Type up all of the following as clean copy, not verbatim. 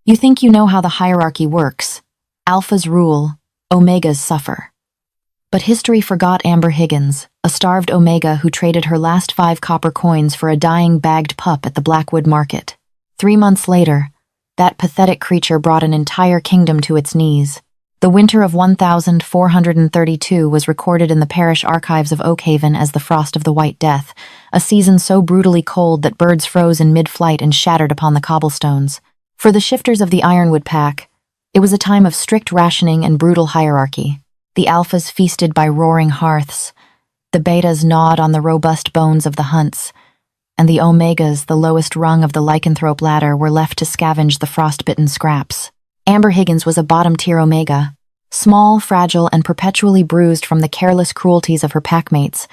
You think you know how the hierarchy works. Alphas rule, Omegas suffer. But history forgot Amber Higgins, a starved Omega who traded her last 5 copper coins for a dying bagged pup at the Blackwood Market. 3 months later, that pathetic creature brought an entire kingdom to its knees. The winter of 1432 was recorded in the parish archives of Oakhaven as the Frost of the White Death, a season so brutally cold that birds froze in mid-flight and shattered upon the cobblestones. For the shifters of the Ironwood Pack, it was a time of strict rationing and brutal hierarchy. The alphas feasted by roaring hearths, the betas gnawed on the robust bones of the hunts, and the omegas, the lowest rung of the lycanthrope ladder, were left to scavenge the frostbitten scraps. Amber Higgins was a bottom-tier omega, small, fragile, and perpetually bruised from the careless cruelties of her packmates.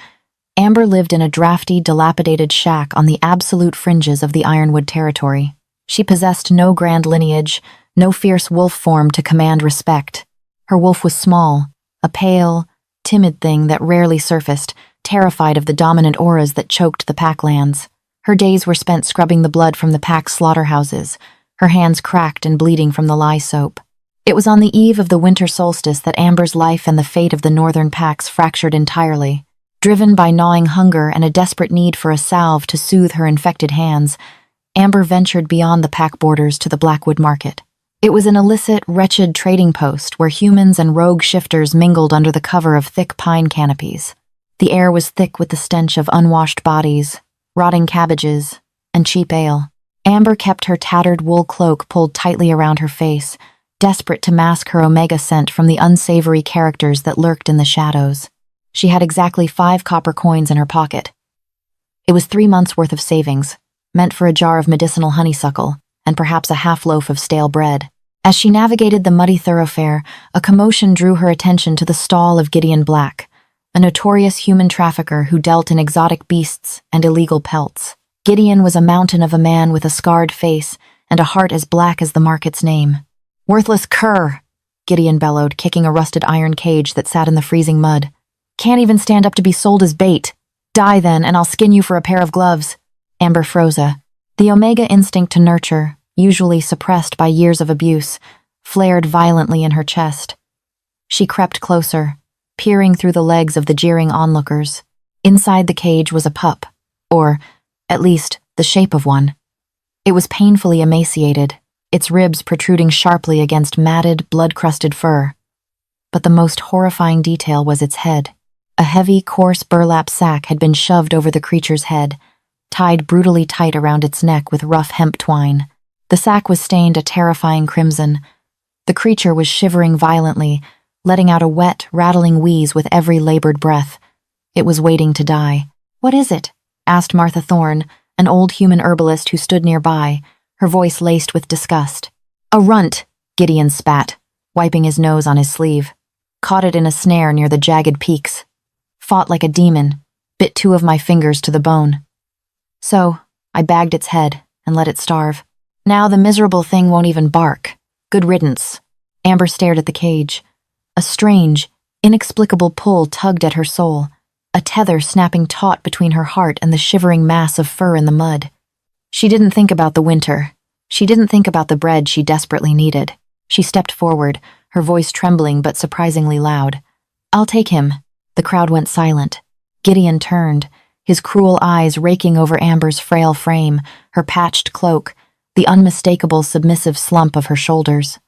Amber lived in a drafty, dilapidated shack on the absolute fringes of the Ironwood territory. She possessed no grand lineage, no fierce wolf form to command respect. Her wolf was small, a pale, timid thing that rarely surfaced, terrified of the dominant auras that choked the packlands. Her days were spent scrubbing the blood from the pack slaughterhouses, her hands cracked and bleeding from the lye soap. It was on the eve of the winter solstice that Amber's life and the fate of the northern packs fractured entirely. Driven by gnawing hunger and a desperate need for a salve to soothe her infected hands, Amber ventured beyond the pack borders to the Blackwood Market. It was an illicit, wretched trading post where humans and rogue shifters mingled under the cover of thick pine canopies. The air was thick with the stench of unwashed bodies, rotting cabbages, and cheap ale. Amber kept her tattered wool cloak pulled tightly around her face, desperate to mask her omega scent from the unsavory characters that lurked in the shadows. She had exactly 5 copper coins in her pocket. It was 3 months' worth of savings, meant for a jar of medicinal honeysuckle, and perhaps a half-loaf of stale bread. As she navigated the muddy thoroughfare, a commotion drew her attention to the stall of Gideon Black, a notorious human trafficker who dealt in exotic beasts and illegal pelts. Gideon was a mountain of a man with a scarred face and a heart as black as the market's name. "Worthless cur!" Gideon bellowed, kicking a rusted iron cage that sat in the freezing mud. "Can't even stand up to be sold as bait. Die then, and I'll skin you for a pair of gloves." Amber froze. The omega instinct to nurture, usually suppressed by years of abuse, flared violently in her chest. She crept closer, peering through the legs of the jeering onlookers. Inside the cage was a pup, or, at least, the shape of one. It was painfully emaciated, its ribs protruding sharply against matted, blood-crusted fur. But the most horrifying detail was its head. A heavy, coarse burlap sack had been shoved over the creature's head, tied brutally tight around its neck with rough hemp twine. The sack was stained a terrifying crimson. The creature was shivering violently, letting out a wet, rattling wheeze with every labored breath. It was waiting to die. "What is it?" asked Martha Thorne, an old human herbalist who stood nearby, her voice laced with disgust. "A runt," Gideon spat, wiping his nose on his sleeve. "Caught it in a snare near the jagged peaks. Fought like a demon, bit 2 of my fingers to the bone. So, I bagged its head and let it starve. Now the miserable thing won't even bark. Good riddance." Amber stared at the cage. A strange, inexplicable pull tugged at her soul, a tether snapping taut between her heart and the shivering mass of fur in the mud. She didn't think about the winter. She didn't think about the bread she desperately needed. She stepped forward, her voice trembling but surprisingly loud. "I'll take him." The crowd went silent. Gideon turned, his cruel eyes raking over Amber's frail frame, her patched cloak, the unmistakable submissive slump of her shoulders.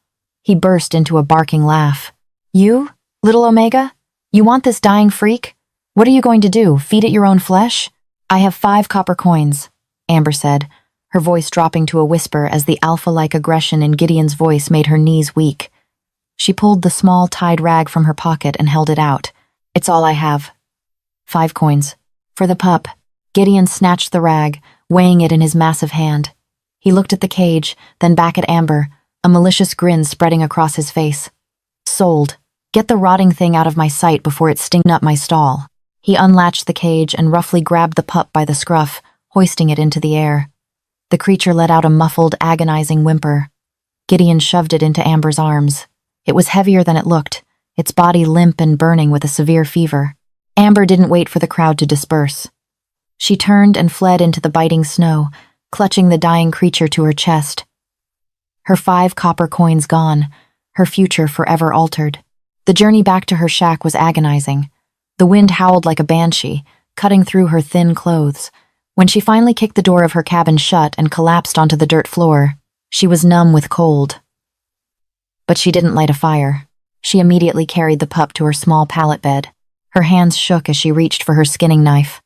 He burst into a barking laugh. "You, little Omega? You want this dying freak? What are you going to do, feed it your own flesh?" "I have 5 copper coins," Amber said, her voice dropping to a whisper as the alpha-like aggression in Gideon's voice made her knees weak. She pulled the small tied rag from her pocket and held it out. "It's all I have. 5 coins. For the pup." Gideon snatched the rag, weighing it in his massive hand. He looked at the cage, then back at Amber, a malicious grin spreading across his face. "Sold. Get the rotting thing out of my sight before it stings up my stall." He unlatched the cage and roughly grabbed the pup by the scruff, hoisting it into the air. The creature let out a muffled, agonizing whimper. Gideon shoved it into Amber's arms. It was heavier than it looked, its body limp and burning with a severe fever. Amber didn't wait for the crowd to disperse. She turned and fled into the biting snow, clutching the dying creature to her chest. Her 5 copper coins gone, her future forever altered. The journey back to her shack was agonizing. The wind howled like a banshee, cutting through her thin clothes. When she finally kicked the door of her cabin shut and collapsed onto the dirt floor, she was numb with cold. But she didn't light a fire. She immediately carried the pup to her small pallet bed. Her hands shook as she reached for her skinning knife.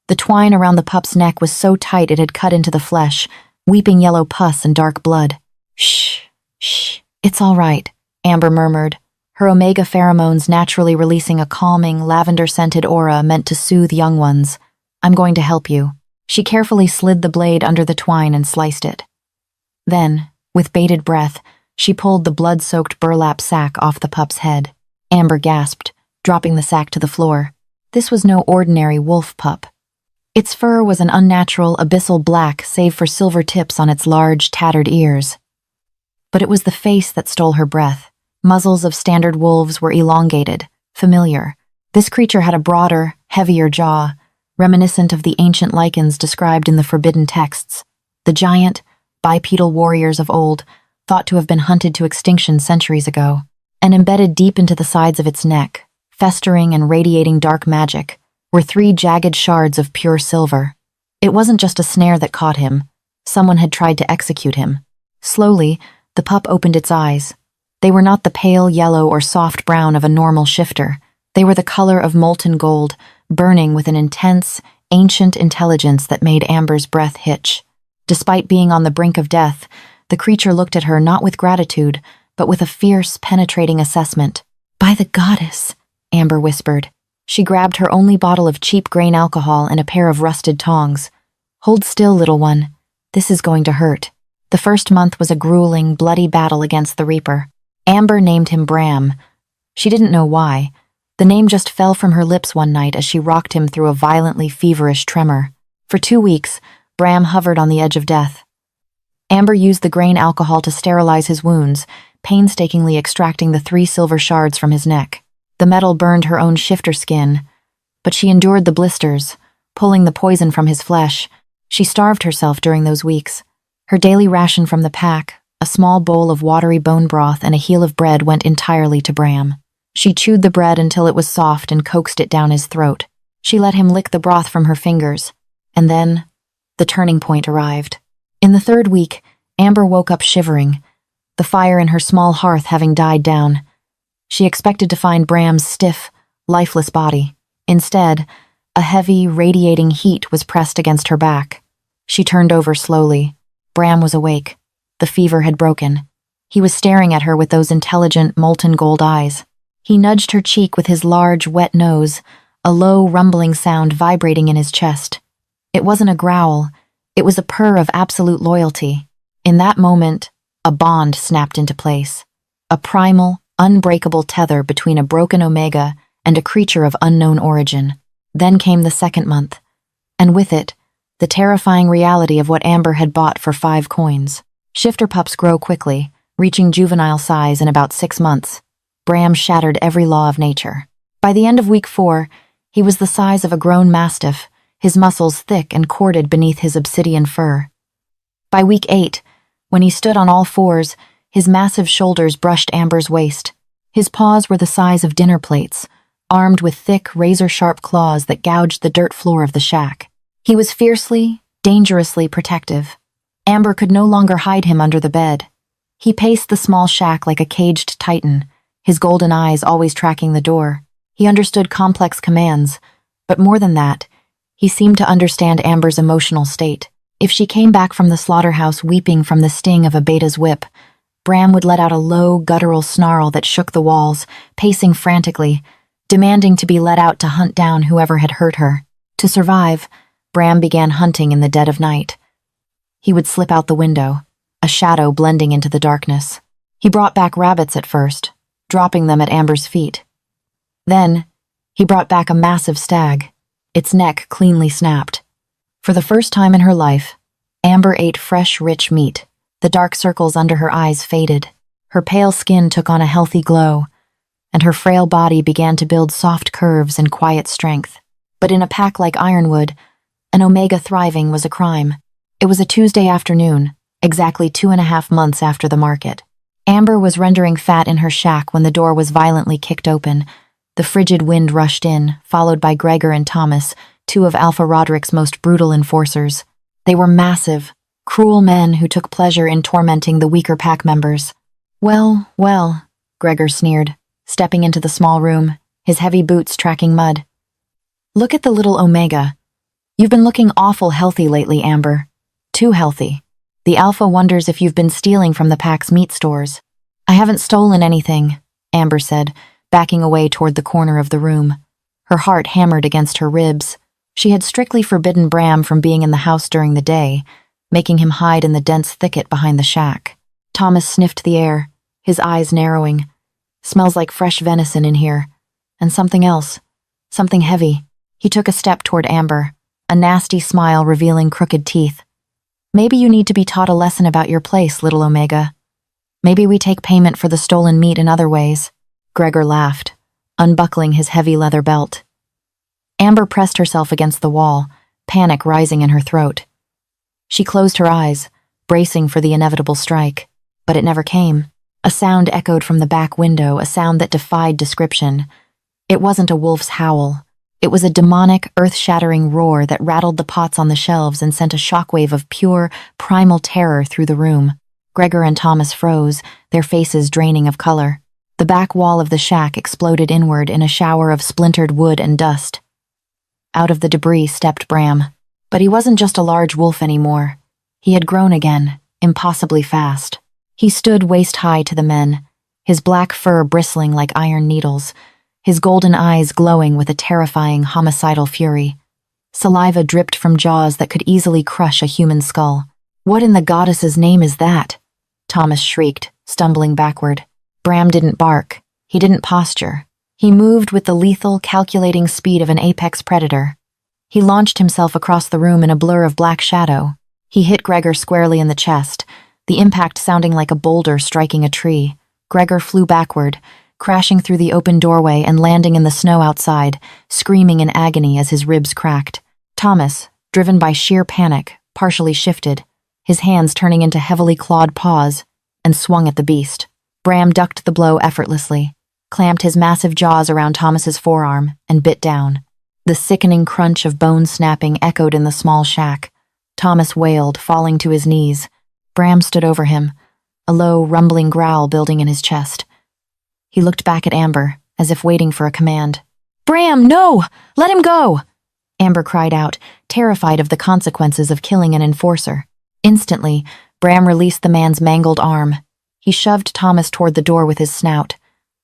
The twine around the pup's neck was so tight it had cut into the flesh, weeping yellow pus and dark blood. Shh, shh, it's all right, Amber murmured, her omega pheromones naturally releasing a calming, lavender-scented aura meant to soothe young ones. I'm going to help you. She carefully slid the blade under the twine and sliced it. Then, with bated breath, she pulled the blood-soaked burlap sack off the pup's head. Amber gasped, dropping the sack to the floor. This was no ordinary wolf pup. Its fur was an unnatural, abyssal black save for silver tips on its large, tattered ears. But it was the face that stole her breath. Muzzles of standard wolves were elongated, familiar. This creature had a broader, heavier jaw, reminiscent of the ancient lichens described in the forbidden texts. The giant, bipedal warriors of old, thought to have been hunted to extinction centuries ago, and embedded deep into the sides of its neck, festering and radiating dark magic, were 3 jagged shards of pure silver. It wasn't just a snare that caught him. Someone had tried to execute him. Slowly, the pup opened its eyes. They were not the pale yellow or soft brown of a normal shifter. They were the color of molten gold, burning with an intense, ancient intelligence that made Amber's breath hitch. Despite being on the brink of death, the creature looked at her not with gratitude, but with a fierce, penetrating assessment. By the goddess, Amber whispered. She grabbed her only bottle of cheap grain alcohol and a pair of rusted tongs. Hold still, little one. This is going to hurt. The first month was a grueling, bloody battle against the Reaper. Amber named him Bram. She didn't know why. The name just fell from her lips one night as she rocked him through a violently feverish tremor. For 2 weeks, Bram hovered on the edge of death. Amber used the grain alcohol to sterilize his wounds, painstakingly extracting the 3 silver shards from his neck. The metal burned her own shifter skin, but she endured the blisters, pulling the poison from his flesh. She starved herself during those weeks. Her daily ration from the pack, a small bowl of watery bone broth and a heel of bread, went entirely to Bram. She chewed the bread until it was soft and coaxed it down his throat. She let him lick the broth from her fingers. And then, the turning point arrived. In the 3rd week, Amber woke up shivering, the fire in her small hearth having died down. She expected to find Bram's stiff, lifeless body. Instead, a heavy, radiating heat was pressed against her back. She turned over slowly. Bram was awake. The fever had broken. He was staring at her with those intelligent, molten gold eyes. He nudged her cheek with his large, wet nose, a low, rumbling sound vibrating in his chest. It wasn't a growl. It was a purr of absolute loyalty. In that moment, a bond snapped into place. A primal, unbreakable tether between a broken omega and a creature of unknown origin. Then came the 2nd month, and with it, the terrifying reality of what Amber had bought for 5 coins. Shifter pups grow quickly, reaching juvenile size in about 6 months. Bram shattered every law of nature. By the end of week 4, he was the size of a grown mastiff, his muscles thick and corded beneath his obsidian fur. By week 8, when he stood on all 4s, his massive shoulders brushed Amber's waist. His paws were the size of dinner plates, armed with thick, razor-sharp claws that gouged the dirt floor of the shack. He was fiercely, dangerously protective. Amber could no longer hide him under the bed. He paced the small shack like a caged titan, his golden eyes always tracking the door. He understood complex commands, but more than that, he seemed to understand Amber's emotional state. If she came back from the slaughterhouse weeping from the sting of a beta's whip, Bram would let out a low, guttural snarl that shook the walls, pacing frantically, demanding to be let out to hunt down whoever had hurt her. To survive, Bram began hunting in the dead of night. He would slip out the window, a shadow blending into the darkness. He brought back rabbits at first, dropping them at Amber's feet. Then, he brought back a massive stag, its neck cleanly snapped. For the first time in her life, Amber ate fresh, rich meat. The dark circles under her eyes faded. Her pale skin took on a healthy glow, and her frail body began to build soft curves and quiet strength. But in a pack like Ironwood, an omega thriving was a crime. It was a Tuesday afternoon, exactly 2.5 months after the market. Amber was rendering fat in her shack when the door was violently kicked open. The frigid wind rushed in, followed by Gregor and Thomas, two of Alpha Roderick's most brutal enforcers. They were massive, cruel men who took pleasure in tormenting the weaker pack members. Well, well, Gregor sneered, stepping into the small room, his heavy boots tracking mud. Look at the little Omega. You've been looking awful healthy lately, Amber. Too healthy. The Alpha wonders if you've been stealing from the pack's meat stores. I haven't stolen anything, Amber said, backing away toward the corner of the room. Her heart hammered against her ribs. She had strictly forbidden Bram from being in the house during the day, making him hide in the dense thicket behind the shack. Thomas sniffed the air, his eyes narrowing. Smells like fresh venison in here. And something else. Something heavy. He took a step toward Amber, a nasty smile revealing crooked teeth. Maybe you need to be taught a lesson about your place, little Omega. Maybe we take payment for the stolen meat in other ways. Gregor laughed, unbuckling his heavy leather belt. Amber pressed herself against the wall, panic rising in her throat. She closed her eyes, bracing for the inevitable strike, but it never came. A sound echoed from the back window, a sound that defied description. It wasn't a wolf's howl. It was a demonic, earth-shattering roar that rattled the pots on the shelves and sent a shockwave of pure, primal terror through the room. Gregor and Thomas froze, their faces draining of color. The back wall of the shack exploded inward in a shower of splintered wood and dust. Out of the debris stepped Bram. But he wasn't just a large wolf anymore. He had grown again, impossibly fast. He stood waist-high to the men, his black fur bristling like iron needles, his golden eyes glowing with a terrifying homicidal fury. Saliva dripped from jaws that could easily crush a human skull. What in the goddess's name is that? Thomas shrieked, stumbling backward. Bram didn't bark. He didn't posture. He moved with the lethal, calculating speed of an apex predator. He launched himself across the room in a blur of black shadow. He hit Gregor squarely in the chest, the impact sounding like a boulder striking a tree. Gregor flew backward, crashing through the open doorway and landing in the snow outside, screaming in agony as his ribs cracked. Thomas, driven by sheer panic, partially shifted, his hands turning into heavily clawed paws, and swung at the beast. Bram ducked the blow effortlessly, clamped his massive jaws around Thomas's forearm, and bit down. The sickening crunch of bone snapping echoed in the small shack. Thomas wailed, falling to his knees. Bram stood over him, a low, rumbling growl building in his chest. He looked back at Amber, as if waiting for a command. "Bram, no! Let him go!" Amber cried out, terrified of the consequences of killing an enforcer. Instantly, Bram released the man's mangled arm. He shoved Thomas toward the door with his snout.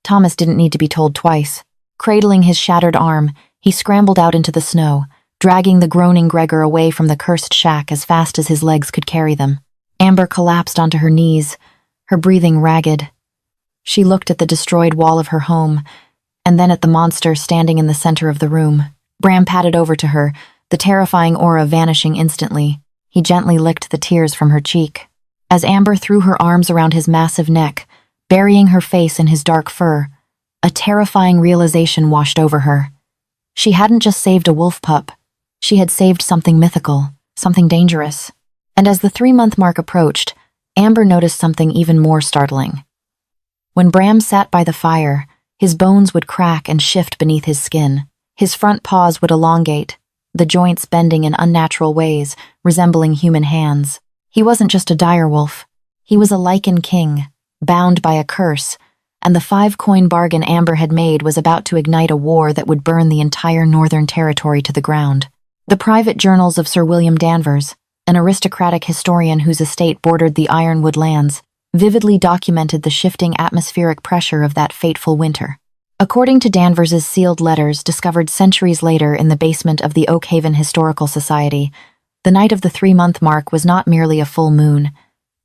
Thomas didn't need to be told twice. Cradling his shattered arm, he scrambled out into the snow, dragging the groaning Gregor away from the cursed shack as fast as his legs could carry them. Amber collapsed onto her knees, her breathing ragged. She looked at the destroyed wall of her home, and then at the monster standing in the center of the room. Bram patted over to her, the terrifying aura vanishing instantly. He gently licked the tears from her cheek. As Amber threw her arms around his massive neck, burying her face in his dark fur, a terrifying realization washed over her. She hadn't just saved a wolf pup. She had saved something mythical, something dangerous. And as the 3-month mark approached, Amber noticed something even more startling. When Bram sat by the fire, his bones would crack and shift beneath his skin. His front paws would elongate, the joints bending in unnatural ways, resembling human hands. He wasn't just a direwolf. He was a lichen king, bound by a curse, and the 5-coin bargain Amber had made was about to ignite a war that would burn the entire Northern Territory to the ground. The private journals of Sir William Danvers, an aristocratic historian whose estate bordered the Ironwood lands, vividly documented the shifting atmospheric pressure of that fateful winter. According to Danvers's sealed letters discovered centuries later in the basement of the Oakhaven Historical Society, the night of the 3-month mark was not merely a full moon.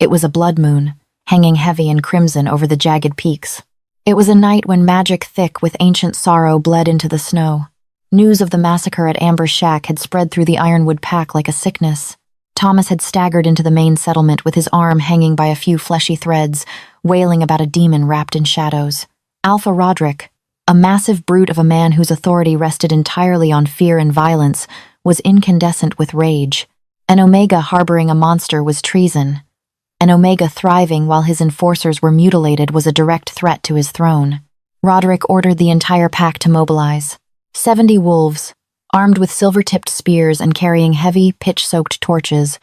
It was a blood moon, hanging heavy and crimson over the jagged peaks. It was a night when magic thick with ancient sorrow bled into the snow. News of the massacre at Amber's shack had spread through the Ironwood pack like a sickness. Thomas had staggered into the main settlement with his arm hanging by a few fleshy threads, wailing about a demon wrapped in shadows. Alpha Roderick, a massive brute of a man whose authority rested entirely on fear and violence, was incandescent with rage. An Omega harboring a monster was treason. and Omega thriving while his enforcers were mutilated was a direct threat to his throne. Roderick ordered the entire pack to mobilize. 70 wolves, armed with silver-tipped spears and carrying heavy, pitch-soaked torches,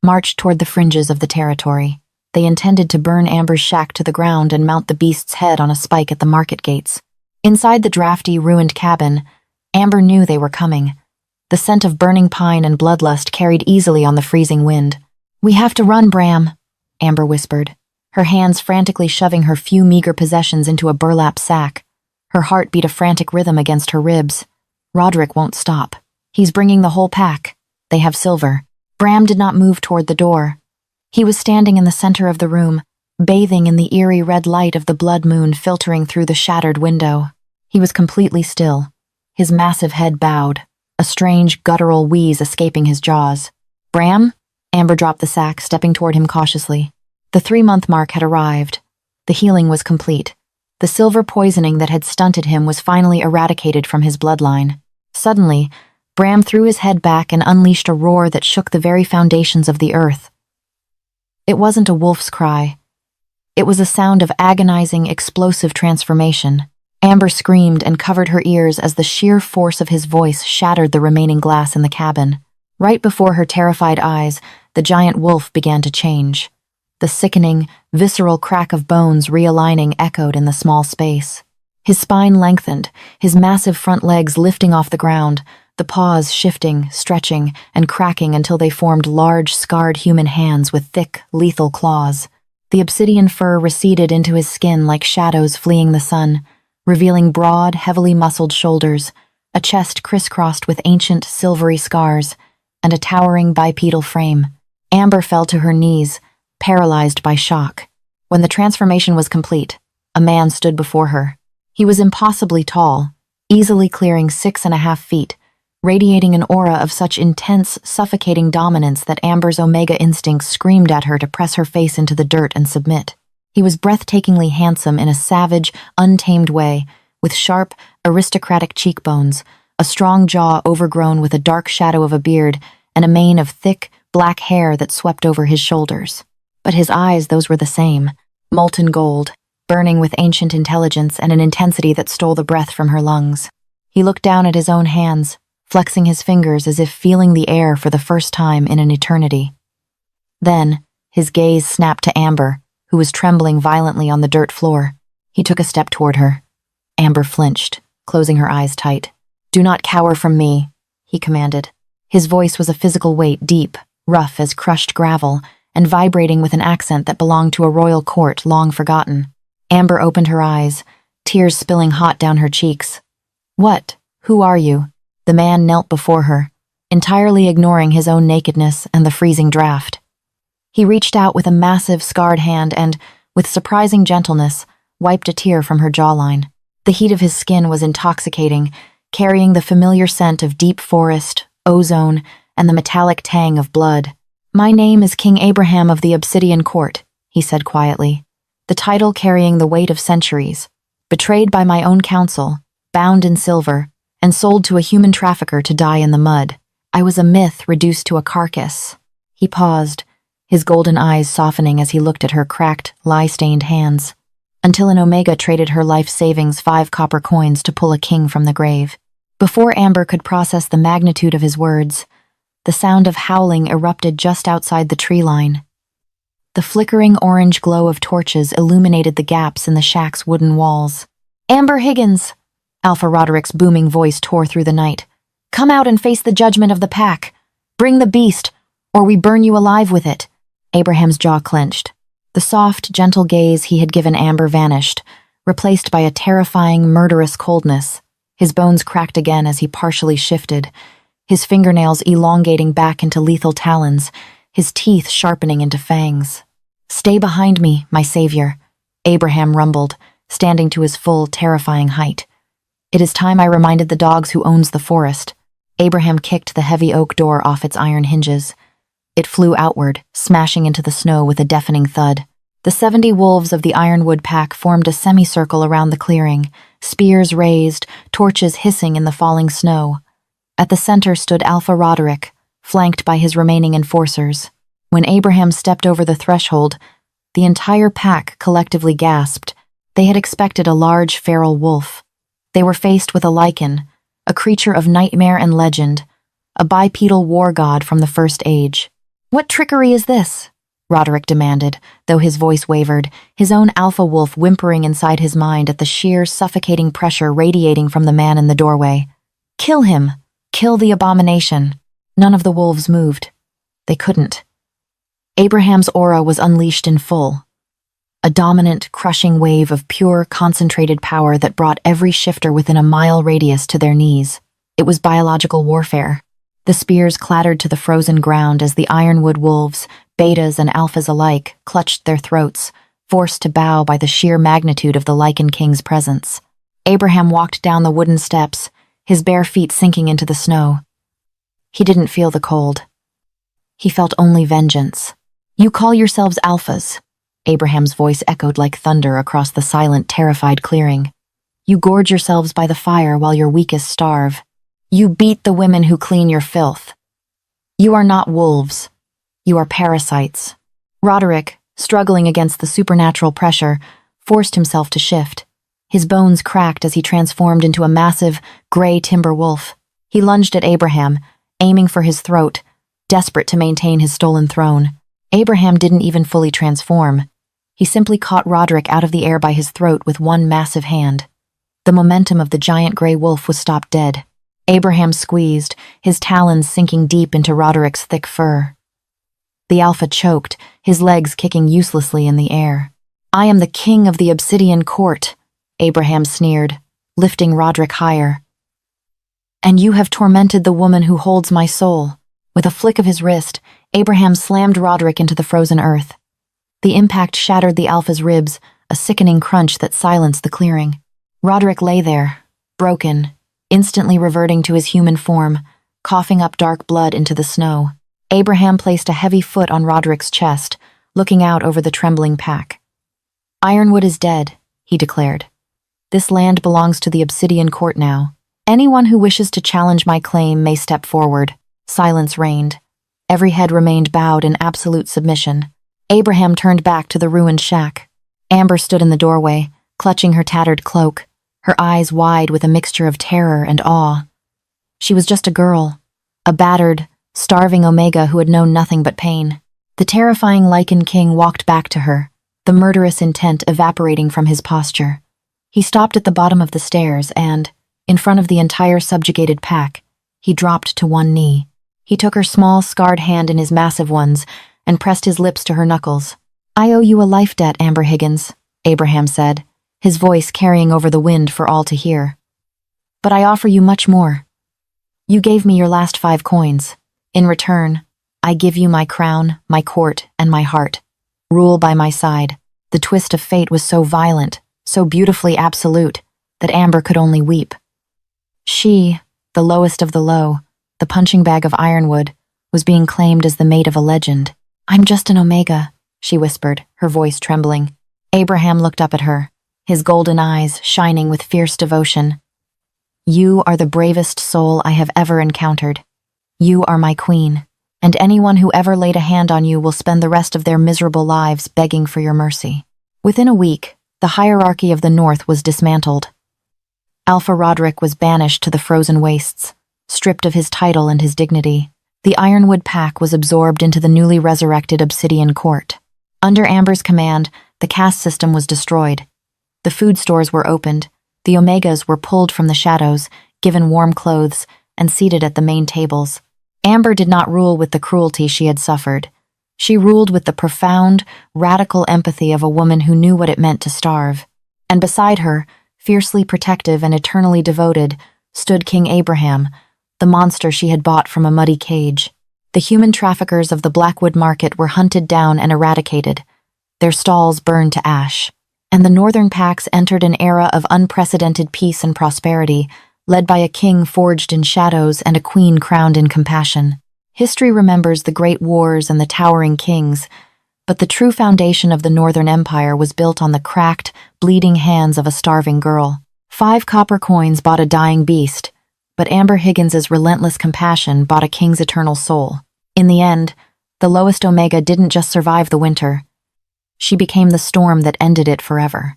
marched toward the fringes of the territory. They intended to burn Amber's shack to the ground and mount the beast's head on a spike at the market gates. Inside the drafty, ruined cabin, Amber knew they were coming. The scent of burning pine and bloodlust carried easily on the freezing wind. "We have to run, Bram," Amber whispered, her hands frantically shoving her few meager possessions into a burlap sack. Her heart beat a frantic rhythm against her ribs. Roderick won't stop. He's bringing the whole pack. They have silver. Bram did not move toward the door. He was standing in the center of the room, bathing in the eerie red light of the blood moon filtering through the shattered window. He was completely still, his massive head bowed, a strange guttural wheeze escaping his jaws. "Bram?" Amber dropped the sack, stepping toward him cautiously. The 3-month mark had arrived. The healing was complete. The silver poisoning that had stunted him was finally eradicated from his bloodline. Suddenly, Bram threw his head back and unleashed a roar that shook the very foundations of the earth. It wasn't a wolf's cry. It was a sound of agonizing, explosive transformation. Amber screamed and covered her ears as the sheer force of his voice shattered the remaining glass in the cabin. Right before her terrified eyes, the giant wolf began to change. The sickening, visceral crack of bones realigning echoed in the small space. His spine lengthened, his massive front legs lifting off the ground, the paws shifting, stretching, and cracking until they formed large, scarred human hands with thick, lethal claws. The obsidian fur receded into his skin like shadows fleeing the sun, revealing broad, heavily muscled shoulders, a chest crisscrossed with ancient, silvery scars, and a towering bipedal frame. Amber fell to her knees, paralyzed by shock. When the transformation was complete, a man stood before her. He was impossibly tall, easily clearing 6.5 feet, radiating an aura of such intense, suffocating dominance that Amber's Omega instincts screamed at her to press her face into the dirt and submit. He was breathtakingly handsome in a savage, untamed way, with sharp, aristocratic cheekbones, a strong jaw overgrown with a dark shadow of a beard, and a mane of thick, black hair that swept over his shoulders. But his eyes, those were the same, molten gold, burning with ancient intelligence and an intensity that stole the breath from her lungs. He looked down at his own hands, flexing his fingers as if feeling the air for the first time in an eternity. Then, his gaze snapped to Amber, who was trembling violently on the dirt floor. He took a step toward her. Amber flinched, closing her eyes tight. "Do not cower from me," he commanded. His voice was a physical weight, deep, rough as crushed gravel, and vibrating with an accent that belonged to a royal court long forgotten. Amber opened her eyes, tears spilling hot down her cheeks. "What? Who are you?" The man knelt before her, entirely ignoring his own nakedness and the freezing draft. He reached out with a massive, scarred hand and, with surprising gentleness, wiped a tear from her jawline. The heat of his skin was intoxicating, carrying the familiar scent of deep forest, ozone, and the metallic tang of blood. "My name is King Abraham of the Obsidian Court," he said quietly, the title carrying the weight of centuries, betrayed by my own council, bound in silver, and sold to a human trafficker to die in the mud. I was a myth reduced to a carcass. He paused, his golden eyes softening as he looked at her cracked, lie-stained hands, until an Omega traded her life savings 5 copper coins to pull a king from the grave. Before Amber could process the magnitude of his words, the sound of howling erupted just outside the tree line. The flickering orange glow of torches illuminated the gaps in the shack's wooden walls. "Amber Higgins!" Alpha Roderick's booming voice tore through the night. "Come out and face the judgment of the pack. Bring the beast, or we burn you alive with it." Abraham's jaw clenched. The soft, gentle gaze he had given Amber vanished, replaced by a terrifying, murderous coldness. His bones cracked again as he partially shifted, his fingernails elongating back into lethal talons, his teeth sharpening into fangs. "Stay behind me, my savior," Abraham rumbled, standing to his full, terrifying height. "It is time I reminded the dogs who owns the forest." Abraham kicked the heavy oak door off its iron hinges. It flew outward, smashing into the snow with a deafening thud. The 70 wolves of the Ironwood pack formed a semicircle around the clearing, spears raised, torches hissing in the falling snow. At the center stood Alpha Roderick, flanked by his remaining enforcers. When Abraham stepped over the threshold, the entire pack collectively gasped. They had expected a large feral wolf. They were faced with a lycan, a creature of nightmare and legend, a bipedal war god from the First Age. "What trickery is this?" Roderick demanded, though his voice wavered, his own alpha wolf whimpering inside his mind at the sheer, suffocating pressure radiating from the man in the doorway. "Kill him! Kill the abomination!" None of the wolves moved. They couldn't. Abraham's aura was unleashed in full. A dominant, crushing wave of pure, concentrated power that brought every shifter within a mile radius to their knees. It was biological warfare. The spears clattered to the frozen ground as the ironwood wolves, betas and alphas alike, clutched their throats, forced to bow by the sheer magnitude of the Lycan King's presence. Abraham walked down the wooden steps, his bare feet sinking into the snow. He didn't feel the cold. He felt only vengeance. "You call yourselves alphas," Abraham's voice echoed like thunder across the silent, terrified clearing. "You gorge yourselves by the fire while your weakest starve. You beat the women who clean your filth. You are not wolves. You are parasites." Roderick, struggling against the supernatural pressure, forced himself to shift. His bones cracked as he transformed into a massive, gray timber wolf. He lunged at Abraham, aiming for his throat, desperate to maintain his stolen throne. Abraham didn't even fully transform. He simply caught Roderick out of the air by his throat with one massive hand. The momentum of the giant gray wolf was stopped dead. Abraham squeezed, his talons sinking deep into Roderick's thick fur. The alpha choked, his legs kicking uselessly in the air. "I am the king of the Obsidian Court," Abraham sneered, lifting Roderick higher. "And you have tormented the woman who holds my soul." With a flick of his wrist, Abraham slammed Roderick into the frozen earth. The impact shattered the alpha's ribs, a sickening crunch that silenced the clearing. Roderick lay there, broken, instantly reverting to his human form, coughing up dark blood into the snow. Abraham placed a heavy foot on Roderick's chest, looking out over the trembling pack. "Ironwood is dead," he declared. "This land belongs to the Obsidian Court now. Anyone who wishes to challenge my claim may step forward." Silence reigned. Every head remained bowed in absolute submission. Abraham turned back to the ruined shack. Amber stood in the doorway, clutching her tattered cloak, her eyes wide with a mixture of terror and awe. She was just a girl, a battered, starving Omega who had known nothing but pain. The terrifying Lycan King walked back to her, the murderous intent evaporating from his posture. He stopped at the bottom of the stairs and, in front of the entire subjugated pack, he dropped to one knee. He took her small, scarred hand in his massive ones and pressed his lips to her knuckles. "I owe you a life debt, Amber Higgins," Abraham said, his voice carrying over the wind for all to hear. "But I offer you much more. You gave me your last 5 coins. In return, I give you my crown, my court, and my heart. Rule by my side." The twist of fate was so violent, so beautifully absolute, that Amber could only weep. She, the lowest of the low, the punching bag of ironwood, was being claimed as the mate of a legend. "I'm just an Omega," she whispered, her voice trembling. Abraham looked up at her, his golden eyes shining with fierce devotion. "You are the bravest soul I have ever encountered. You are my queen, and anyone who ever laid a hand on you will spend the rest of their miserable lives begging for your mercy." Within a week, the hierarchy of the North was dismantled. Alpha Roderick was banished to the frozen wastes, stripped of his title and his dignity. The Ironwood pack was absorbed into the newly resurrected Obsidian Court. Under Amber's command, the caste system was destroyed. The food stores were opened, the Omegas were pulled from the shadows, given warm clothes, and seated at the main tables. Amber did not rule with the cruelty she had suffered. She ruled with the profound, radical empathy of a woman who knew what it meant to starve. And beside her, fiercely protective and eternally devoted, stood King Abraham, the monster she had bought from a muddy cage. The human traffickers of the Blackwood Market were hunted down and eradicated, their stalls burned to ash, and the northern packs entered an era of unprecedented peace and prosperity, led by a king forged in shadows and a queen crowned in compassion. History remembers the great wars and the towering kings, but the true foundation of the Northern Empire was built on the cracked, bleeding hands of a starving girl. 5 copper coins bought a dying beast, but Amber Higgins's relentless compassion bought a king's eternal soul. In the end, the lowest Omega didn't just survive the winter. She became the storm that ended it forever.